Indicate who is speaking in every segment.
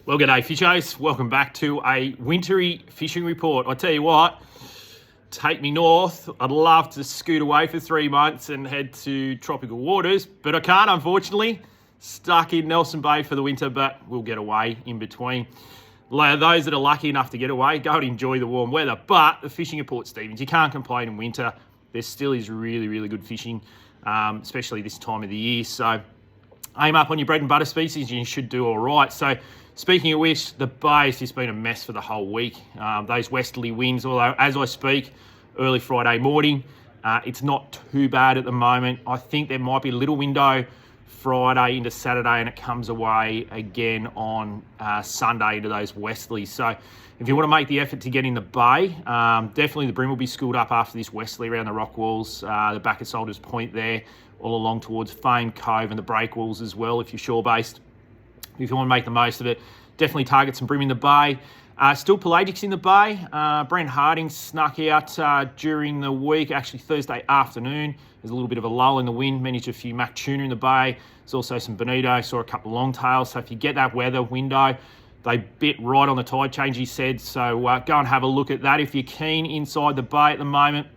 Speaker 1: Well, g'day fishers. Welcome back to a wintry fishing report. I tell you what, take me north. I'd love to scoot away for 3 months and head to tropical waters, but I can't, unfortunately. Stuck in Nelson Bay for the winter, but we'll get away in between. Those that are lucky enough to get away, go and enjoy the warm weather. But the fishing at Port Stephens, you can't complain in winter. There still is really, really good fishing, especially this time of the year. So aim up on your bread and butter species and you should do all right. So speaking of which, the bay has just been a mess for the whole week. Those westerly winds, although as I speak, early Friday morning, it's not too bad at the moment. I think there might be a little window Friday into Saturday and it comes away again on Sunday into those westerlies. So if you want to make the effort to get in the bay, definitely the bream will be schooled up after this westerly around the rock walls, the back of Soldiers Point there, all along towards Fame Cove and the break walls as well if you're shore-based. If you want to make the most of it, definitely target some bream in the bay. Still pelagics in the bay. Brent Harding snuck out during the week, actually Thursday afternoon. There's a little bit of a lull in the wind, managed a few mac tuna in the bay. There's also some bonito, saw a couple of longtails. So if you get that weather window, they bit right on the tide change, he said. So go and have a look at that if you're keen inside the bay at the moment.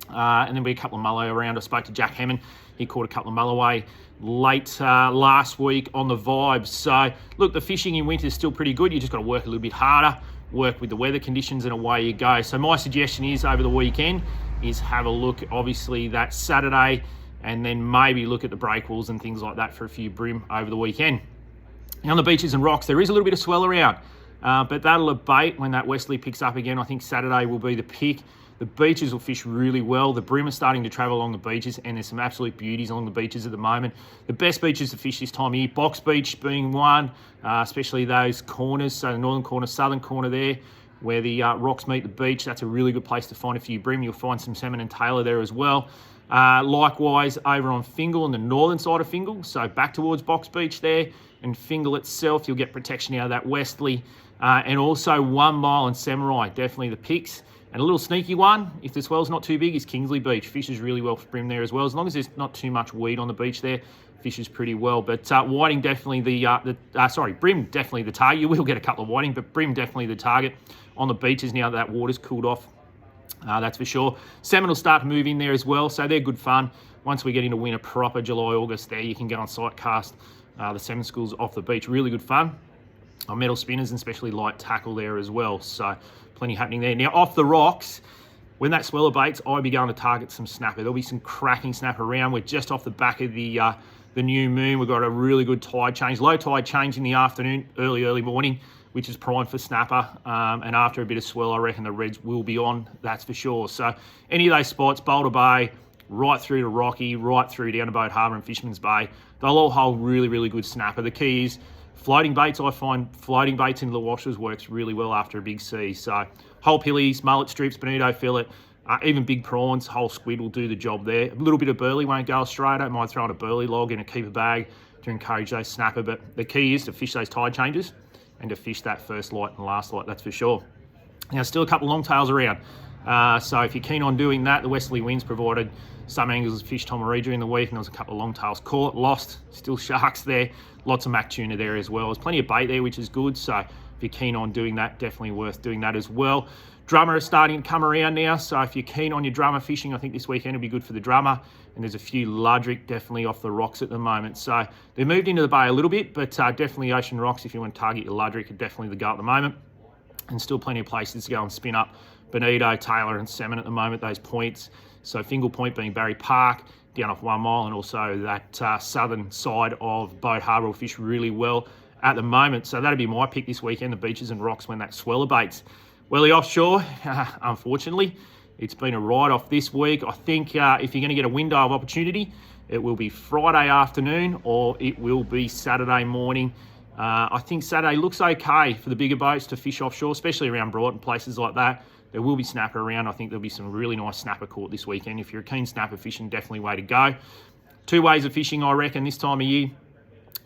Speaker 1: And then be a couple of mullow around. I spoke to Jack Hammond. He caught a couple of mulloway late last week on the Vibes. So, look, the fishing in winter is still pretty good. You just got to work a little bit harder, work with the weather conditions, and away you go. So my suggestion is over the weekend is have a look, obviously, that Saturday, and then maybe look at the break walls and things like that for a few bream over the weekend. Now, on the beaches and rocks, there is a little bit of swell around, but that'll abate when that westerly picks up again. I think Saturday will be the pick. The beaches will fish really well. The bream are starting to travel along the beaches, and there's some absolute beauties along the beaches at the moment. The best beaches to fish this time of year, Box Beach being one, especially those corners, so the northern corner, southern corner there, where the rocks meet the beach. That's a really good place to find a few bream. You'll find some salmon and tailor there as well. Likewise, over on Fingal, on the northern side of Fingal, so back towards Box Beach there, and Fingal itself, you'll get protection out of that westerly. And also 1 Mile and Samurai, definitely the picks. And a little sneaky one, if the swell's not too big, is Kingsley Beach. Fishes really well for bream there as well. As long as there's not too much weed on the beach there, fishes pretty well. But whiting definitely bream definitely the target. You will get a couple of whiting, but bream definitely the target on the beaches now that water's cooled off. That's for sure. Salmon will start to move in there as well, so they're good fun. Once we get into winter proper, July, August there, you can get on sight cast the salmon schools off the beach. Really good fun. On metal spinners and especially light tackle there as well. So plenty happening there. Now off the rocks, when that swell abates, I'll be going to target some snapper. There'll be some cracking snapper around. We're just off the back of the new moon. We've got a really good tide change, low tide change in the afternoon, early morning, which is prime for snapper. And after a bit of swell, I reckon the reds will be on, that's for sure. So any of those spots, Boulder Bay, right through to Rocky, right through down to Boat Harbour and Fisherman's Bay, they'll all hold really, really good snapper. The key is floating baits. I find floating baits into the washers works really well after a big sea. So whole pillies, mullet strips, bonito fillet, even big prawns, whole squid will do the job there. A little bit of burley won't go astray. I don't mind throwing a burley log in a keeper bag to encourage those snapper. But the key is to fish those tide changes and to fish that first light and last light, that's for sure. Now, still a couple of longtails around. So if you're keen on doing that, the westerly winds provided some anglers fished Tomaree during the week, and there was a couple of longtails caught, lost, still sharks there. Lots of mac tuna there as well. There's plenty of bait there, which is good. So if you're keen on doing that, definitely worth doing that as well. Drummer is starting to come around now. So if you're keen on your drummer fishing, I think this weekend will be good for the drummer. And there's a few luderick definitely off the rocks at the moment. So they've moved into the bay a little bit, but definitely ocean rocks, if you want to target your luderick, are definitely the go at the moment. And still plenty of places to go and spin up bonito, tailor and salmon at the moment, those points. So Fingal Point being Barry Park, down off 1 Mile, and also that southern side of Boat Harbour will fish really well at the moment. So that'll be my pick this weekend, the beaches and rocks when that swell abates. Well, the offshore, unfortunately, it's been a write-off this week. I think if you're going to get a window of opportunity, it will be Friday afternoon or it will be Saturday morning. I think Saturday looks okay for the bigger boats to fish offshore, especially around Broughton, places like that. There will be snapper around. I think there'll be some really nice snapper caught this weekend. If you're a keen snapper fishing, definitely way to go. 2 ways of fishing, I reckon, this time of year.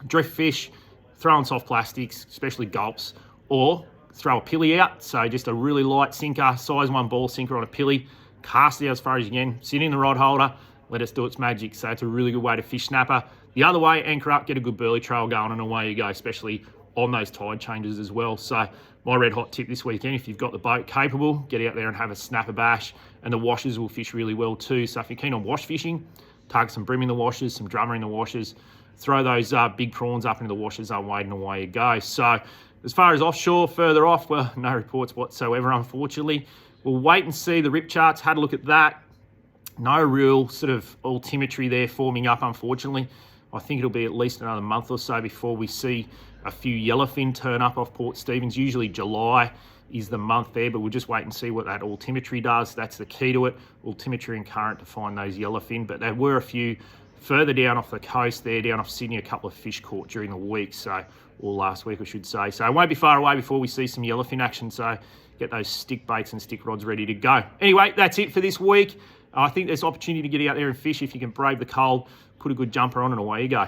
Speaker 1: Drift fish, throw on soft plastics, especially gulps, or throw a pilly out. So just a really light sinker, size 1 ball sinker on a pilly, cast it out as far as you can, sit in the rod holder, let us do its magic. So it's a really good way to fish snapper. The other way, anchor up, get a good burley trail going, and away you go, especially on those tide changes as well. So my red hot tip this weekend, if you've got the boat capable, get out there and have a snapper bash, and the washers will fish really well too. So if you're keen on wash fishing, target some bream in the washers, some drummer in the washers, throw those big prawns up into the washers, unweighted, and away you go. So as far as offshore, further off, well, no reports whatsoever, unfortunately. We'll wait and see the rip charts, had a look at that. No real sort of altimetry there forming up, unfortunately. I think it'll be at least another month or so before we see a few yellowfin turn up off Port Stephens. Usually July is the month there, but we'll just wait and see what that altimetry does. That's the key to it, altimetry and current to find those yellowfin. But there were a few further down off the coast there, down off Sydney, a couple of fish caught during the week, or last week I should say. So it won't be far away before we see some yellowfin action, so get those stick baits and stick rods ready to go. Anyway, that's it for this week. I think there's opportunity to get out there and fish if you can brave the cold, put a good jumper on, and away you go.